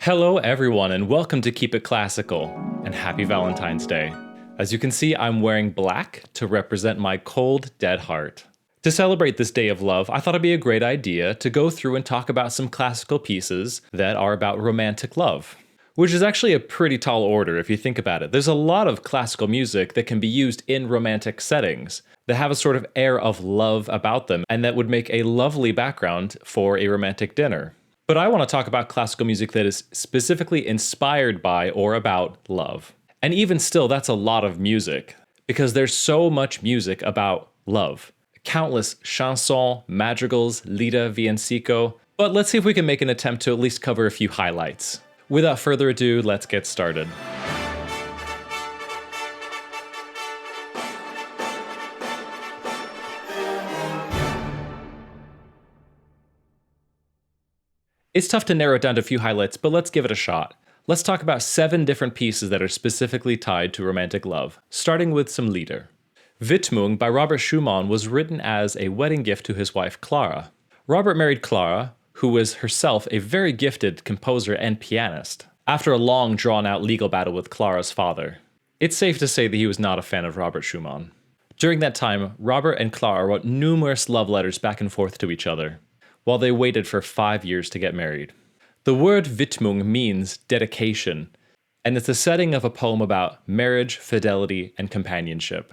Hello everyone and welcome to Keep It Classical, and happy Valentine's Day. As you can see, I'm wearing black to represent my cold, dead heart. To celebrate this day of love, I thought it'd be a great idea to go through and talk about some classical pieces that are about romantic love. Which is actually a pretty tall order if you think about it. There's a lot of classical music that can be used in romantic settings that have a sort of air of love about them and that would make a lovely background for a romantic dinner. But I want to talk about classical music that is specifically inspired by or about love. And even still, that's a lot of music, because there's so much music about love. Countless chansons, madrigals, lieder, villancico. But let's see if we can make an attempt to at least cover a few highlights. Without further ado, let's get started. It's tough to narrow it down to a few highlights, but let's give it a shot. Let's talk about 7 different pieces that are specifically tied to romantic love, starting with some lieder. Widmung by Robert Schuman was written as a wedding gift to his wife Clara. Robert married Clara, who was herself a very gifted composer and pianist, after a long drawn-out legal battle with Clara's father. It's safe to say that he was not a fan of Robert Schuman. During that time, Robert and Clara wrote numerous love letters back and forth to each other, while they waited for 5 years to get married. The word Widmung means dedication, and it's the setting of a poem about marriage, fidelity, and companionship.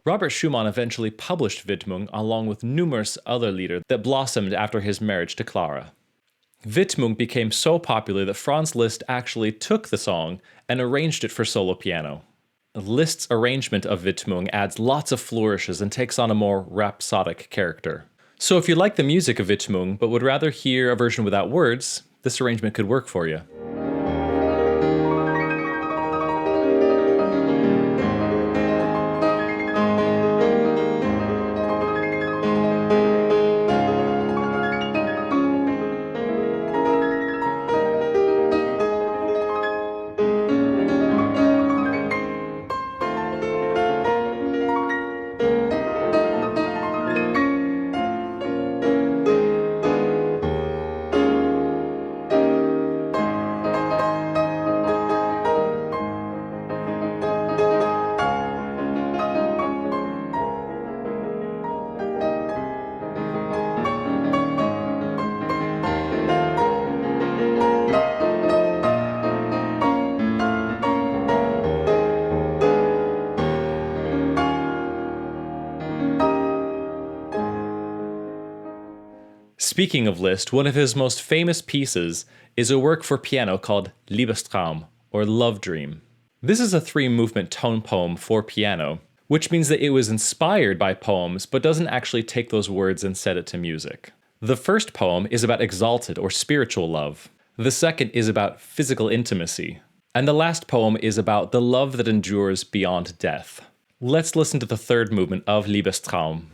Robert Schumann eventually published Widmung along with numerous other lieder that blossomed after his marriage to Clara. Widmung became so popular that Franz Liszt actually took the song and arranged it for solo piano. Liszt's arrangement of Widmung adds lots of flourishes and takes on a more rhapsodic character. So if you like the music of Widmung but would rather hear a version without words, this arrangement could work for you. Speaking of Liszt, one of his most famous pieces is a work for piano called Liebestraum, or Love Dream. This is a 3-movement tone poem for piano, which means that it was inspired by poems but doesn't actually take those words and set it to music. The first poem is about exalted or spiritual love. The second is about physical intimacy. And the last poem is about the love that endures beyond death. Let's listen to the 3rd movement of Liebestraum.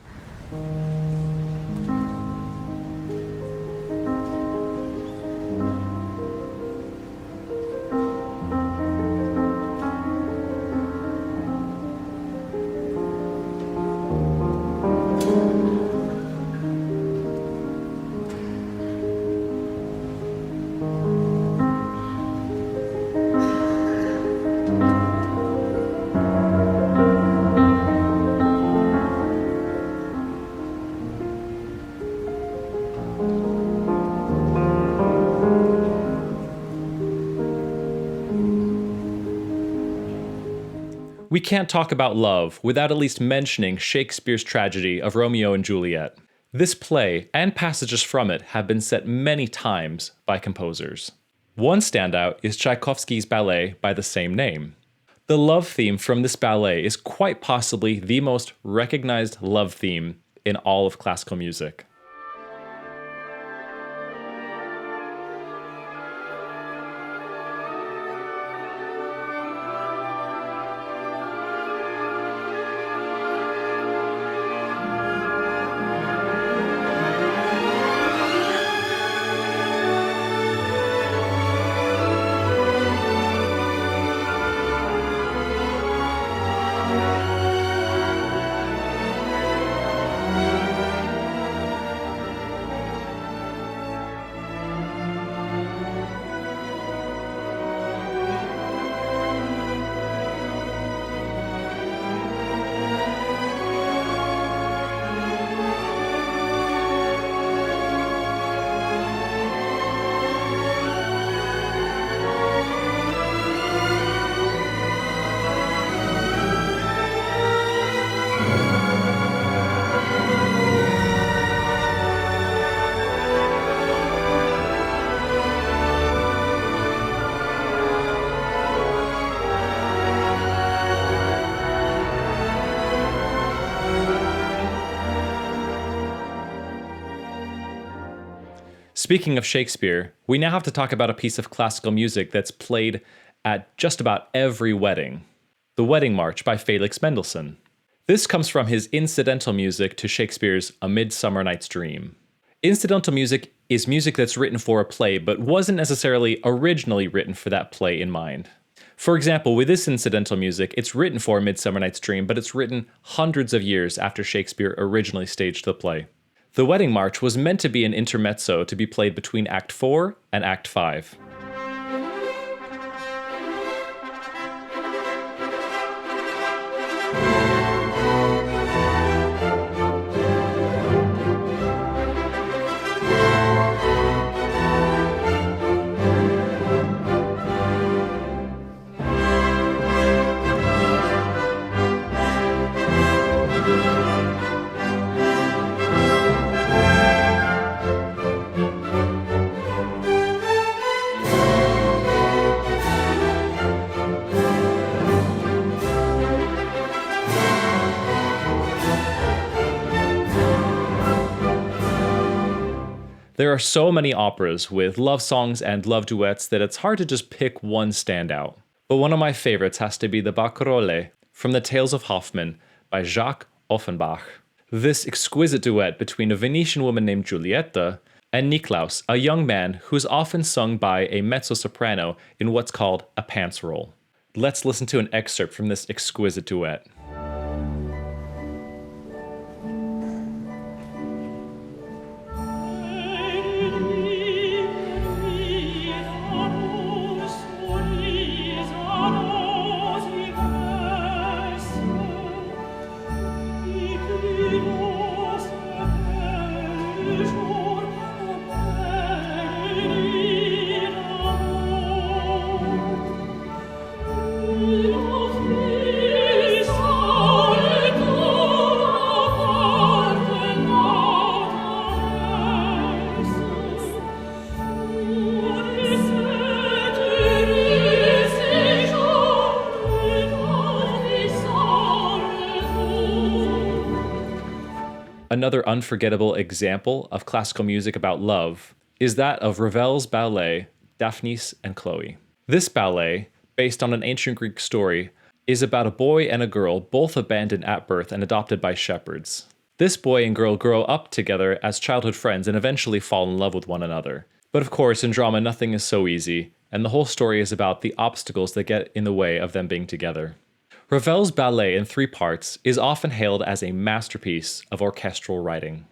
We can't talk about love without at least mentioning Shakespeare's tragedy of Romeo and Juliet. This play and passages from it have been set many times by composers. One standout is Tchaikovsky's ballet by the same name. The love theme from this ballet is quite possibly the most recognized love theme in all of classical music. Speaking of Shakespeare, we now have to talk about a piece of classical music that's played at just about every wedding. The Wedding March by Felix Mendelssohn. This comes from his incidental music to Shakespeare's A Midsummer Night's Dream. Incidental music is music that's written for a play but wasn't necessarily originally written for that play in mind. For example, with this incidental music, it's written for A Midsummer Night's Dream, but it's written hundreds of years after Shakespeare originally staged the play. The Wedding March was meant to be an intermezzo to be played between Act 4 and Act 5. There are so many operas with love songs and love duets that it's hard to just pick one standout. But one of my favorites has to be the Barcarolle from the Tales of Hoffmann by Jacques Offenbach. This exquisite duet between a Venetian woman named Giulietta and Niklaus, a young man who is often sung by a mezzo-soprano in what's called a pants role. Let's listen to an excerpt from this exquisite duet. Another unforgettable example of classical music about love is that of Ravel's ballet, Daphnis and Chloe. This ballet, based on an ancient Greek story, is about a boy and a girl both abandoned at birth and adopted by shepherds. This boy and girl grow up together as childhood friends and eventually fall in love with one another. But of course, in drama, nothing is so easy, and the whole story is about the obstacles that get in the way of them being together. Ravel's ballet in 3 parts is often hailed as a masterpiece of orchestral writing.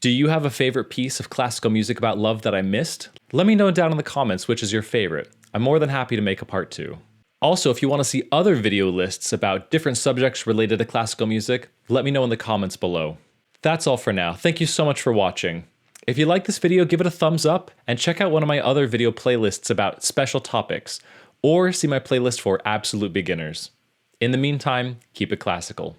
Do you have a favorite piece of classical music about love that I missed? Let me know down in the comments which is your favorite. I'm more than happy to make a part 2. Also, if you want to see other video lists about different subjects related to classical music, let me know in the comments below. That's all for now. Thank you so much for watching. If you like this video, give it a thumbs up and check out one of my other video playlists about special topics, or see my playlist for absolute beginners. In the meantime, keep it classical.